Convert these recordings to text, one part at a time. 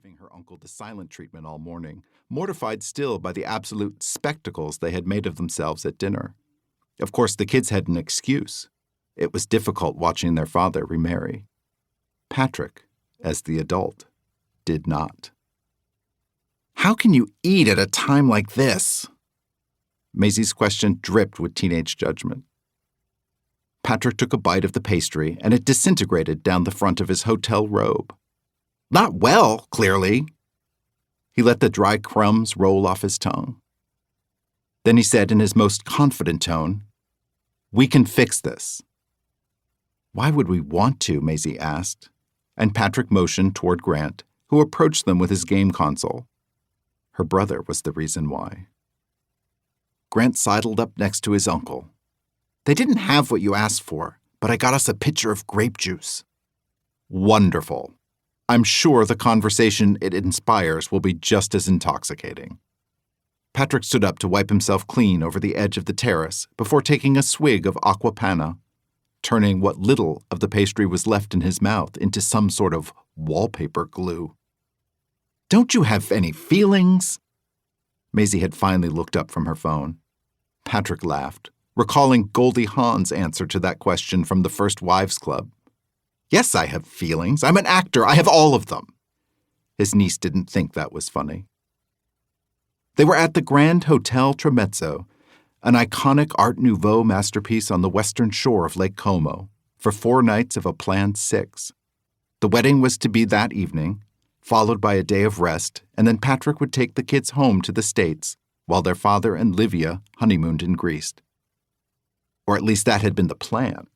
giving her uncle the silent treatment all morning, mortified still by the absolute spectacles they had made of themselves at dinner. Of course, the kids had an excuse. It was difficult watching their father remarry. Patrick, as the adult, did not. "How can you eat at a time like this?" Maisie's question dripped with teenage judgment. Patrick took a bite of the pastry, and it disintegrated down the front of his hotel robe. "Not well, clearly." He let the dry crumbs roll off his tongue. Then he said in his most confident tone, "We can fix this." "Why would we want to?" Maisie asked, and Patrick motioned toward Grant, who approached them with his game console. Her brother was the reason why. Grant sidled up next to his uncle. "They didn't have what you asked for, but I got us a pitcher of grape juice." "Wonderful. I'm sure the conversation it inspires will be just as intoxicating." Patrick stood up to wipe himself clean over the edge of the terrace before taking a swig of aqua panna, turning what little of the pastry was left in his mouth into some sort of wallpaper glue. "Don't you have any feelings?" Maisie had finally looked up from her phone. Patrick laughed, recalling Goldie Hawn's answer to that question from the First Wives Club. "Yes, I have feelings. I'm an actor. I have all of them." His niece didn't think that was funny. They were at the Grand Hotel Tramezzo, an iconic Art Nouveau masterpiece on the western shore of Lake Como, for 4 nights of a planned 6. The wedding was to be that evening, followed by a day of rest, and then Patrick would take the kids home to the States while their father and Livia honeymooned in Greece. Or at least that had been the plan.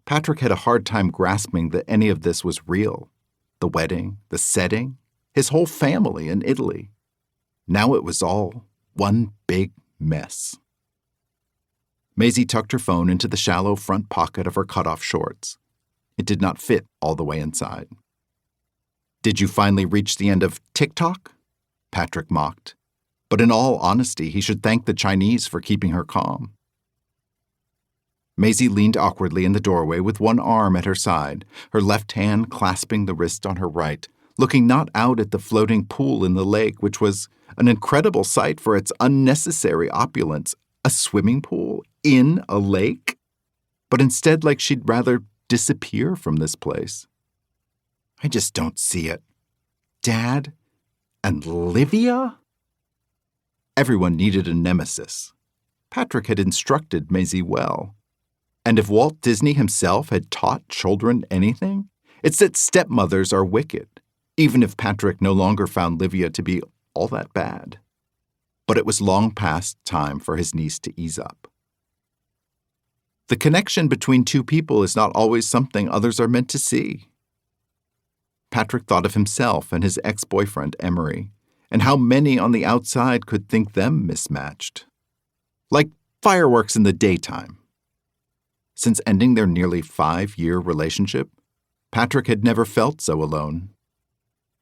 Patrick had a hard time grasping that any of this was real. The wedding, the setting, his whole family in Italy. Now it was all one big mess. Maisie tucked her phone into the shallow front pocket of her cutoff shorts. It did not fit all the way inside. "Did you finally reach the end of TikTok?" Patrick mocked. But in all honesty, he should thank the Chinese for keeping her calm. Maisie leaned awkwardly in the doorway with one arm at her side, her left hand clasping the wrist on her right, looking not out at the floating pool in the lake, which was an incredible sight for its unnecessary opulence. A swimming pool in a lake? But instead like she'd rather disappear from this place. "I just don't see it. Dad? And Livia?" Everyone needed a nemesis. Patrick had instructed Maisie well. And if Walt Disney himself had taught children anything, it's that stepmothers are wicked, even if Patrick no longer found Livia to be all that bad. But it was long past time for his niece to ease up. The connection between two people is not always something others are meant to see. Patrick thought of himself and his ex-boyfriend, Emory, and how many on the outside could think them mismatched. Like fireworks in the daytime. Since ending their nearly 5-year relationship, Patrick had never felt so alone.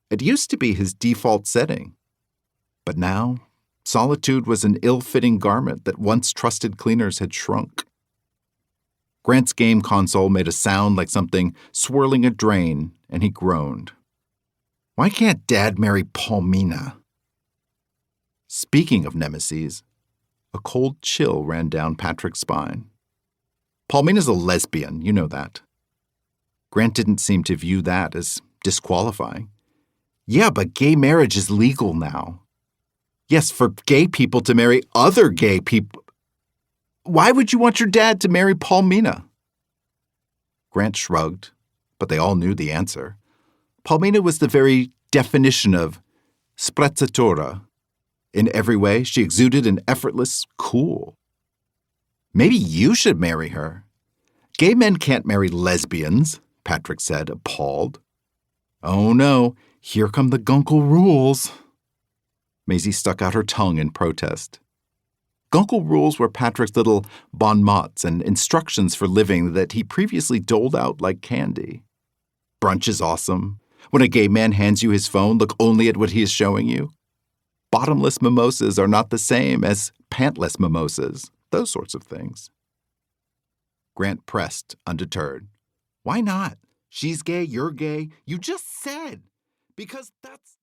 It used to be his default setting. But now, solitude was an ill-fitting garment that once trusted cleaners had shrunk. Grant's game console made a sound like something swirling a drain, and he groaned. "Why can't Dad marry Paulmina?" Speaking of nemesis, a cold chill ran down Patrick's spine. Paulmina's a lesbian, you know that. Grant didn't seem to view that as disqualifying. "Yeah, but gay marriage is legal now. Yes, for gay people to marry other gay people. Why would you want your dad to marry Paulmina?" Grant shrugged, but they all knew the answer. Paulmina was the very definition of sprezzatura. In every way, she exuded an effortless cool. "Maybe you should marry her." "Gay men can't marry lesbians," Patrick said, appalled. "Oh no, here come the Guncle rules." Maisie stuck out her tongue in protest. Guncle rules were Patrick's little bon mots and instructions for living that he previously doled out like candy. Brunch is awesome. When a gay man hands you his phone, look only at what he is showing you. Bottomless mimosas are not the same as pantless mimosas. Those sorts of things. Grant pressed, undeterred. "Why not? She's gay, you're gay. You just said. Because that's..."